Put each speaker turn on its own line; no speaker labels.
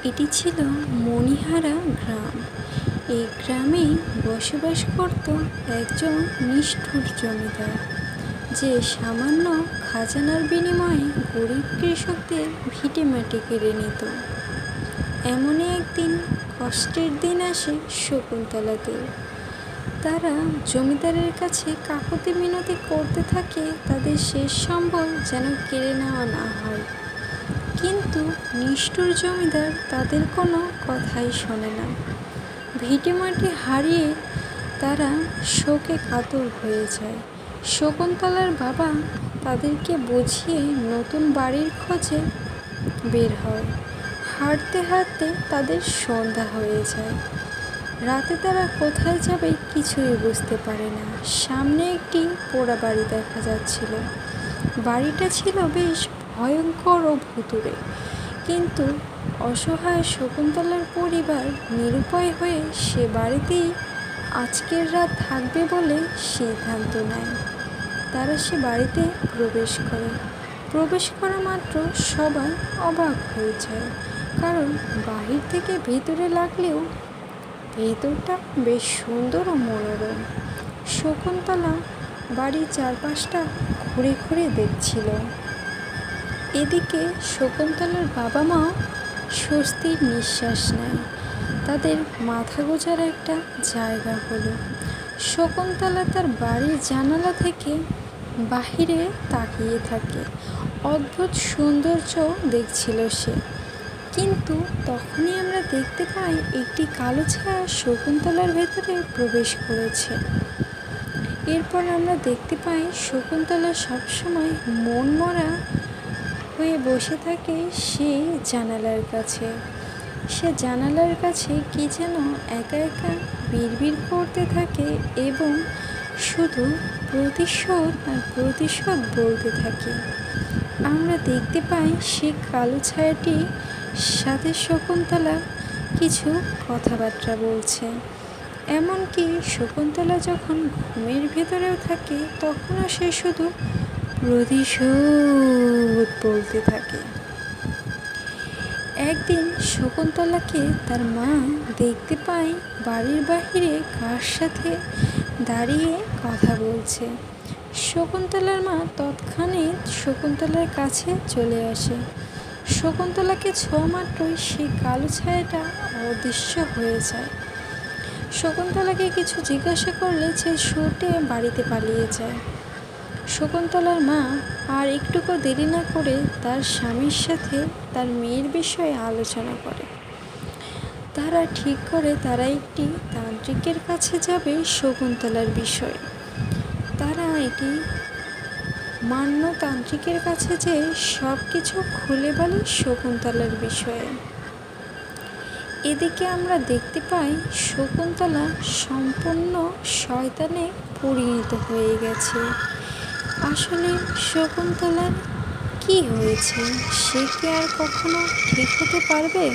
এটি ছিল মণিহারা গ্রাম। এই গ্রামে বসবাস করত একজন নিষ্ঠুর জমিদার, যে সামান্য খাজানার বিনিময়ে গরিব কৃষকদের ভিটেমাটি কেড়ে নিত। এমনই একদিন কষ্টের দিন আসে শকুন্তলাদের। তারা জমিদারের কাছে কাকুতি মিনতি করতে থাকে তাদের শেষ সম্বল যেন কেড়ে নেওয়া না হয়, কিন্তু নিষ্ঠুর জমিদার তাদের কোনো কথাই শোনে না। ভিটেমাটি হারিয়ে তারা শোকে কাতর হয়ে যায়। শকুন্তলার বাবা তাদেরকে বুঝিয়ে নতুন বাড়ির খোঁজে বের হয়। হাঁটতে হাঁটতে তাদের সন্ধ্যা হয়ে যায়। রাতে তারা কোথায় যাবে কিছুই বুঝতে পারে না। সামনে একটি পোড়া বাড়ি দেখা যাচ্ছিল। বাড়িটা ছিল বেশ ভয়ঙ্কর ও ভুতুড়ে, কিন্তু অসহায় শকুন্তলার পরিবার নিরুপায় হয়ে সে বাড়িতেই আজকের রাত থাকবে বলে সিদ্ধান্ত নেয়। তারা সে বাড়িতে প্রবেশ করা মাত্র সবাই অবাক হয়ে যায়, কারণ বাহির থেকে ভেতরে লাগলেও ভেতরটা বেশ সুন্দর ও মনোরম। শকুন্তলা বাড়ির চারপাশটা ঘুরে ঘুরে দেখছিল। এদিকে শকুন্তলার বাবা মাও স্বস্তির নিঃশ্বাস নেয়। তাদের মাথা গোঁজার একটা জায়গা হলো। শকুন্তলা তার বাড়ির জানালা থেকে বাহিরে তাকিয়ে থাকে। অদ্ভুত সৌন্দর্য দেখছিল সে, কিন্তু তখনই আমরা দেখতে পাই একটি কালো ছায়া শকুন্তলার ভেতরে প্রবেশ করেছে। এরপর আমরা দেখতে পাই শকুন্তলা সবসময় মন মরা হয়ে বসে থাকে সেই জানালার কাছে। সে জানালার কাছে কি যেন একা একা বিড়বিড় করতে থাকে এবং শুধু প্রতিশোধ আর প্রতিশোধ বলতে থাকে। আমরা দেখতে পাই সে কালো ছায়াটির সাথে শকুন্তলা কিছু কথাবার্তা বলছে। এমনকি শকুন্তলা যখন ঘুমের ভেতরেও থাকে তখনও সে শুধু প্রতিশোধ বলতে থাকে। একদিন শকুন্তলাকে তার মা দেখতে পায় বাড়ির বাহিরে কার সাথে দাঁড়িয়ে কথা বলছে। শকুন্তলার মা তৎক্ষণাৎ শকুন্তলার কাছে চলে আসে। শকুন্তলাকে ছোঁয়া মাত্রই সেই কালো ছায়াটা অদৃশ্য হয়ে যায়। শকুন্তলাকে কিছু জিজ্ঞাসা করলে সে ছুটে বাড়িতে পালিয়ে যায়। শকুন্তলার মা আর একটুকু দেরি না করে তার স্বামীর সাথে তার মেয়ের বিষয়ে আলোচনা করে। তারা ঠিক করে তারা একটি তান্ত্রিকের কাছে যাবে শকুন্তলার বিষয়ে। তারা এটি মান্য তান্ত্রিকের কাছে যেয়ে সব কিছু খুলে বলে শকুন্তলার বিষয়ে। এদিকে আমরা দেখতে পাই শকুন্তলা সম্পূর্ণ শয়তানে পরিণত হয়ে গেছে। আসলে শকুন্তলার কি হয়েছে? সে কি আর কখনো ঠিক হতে পারবে?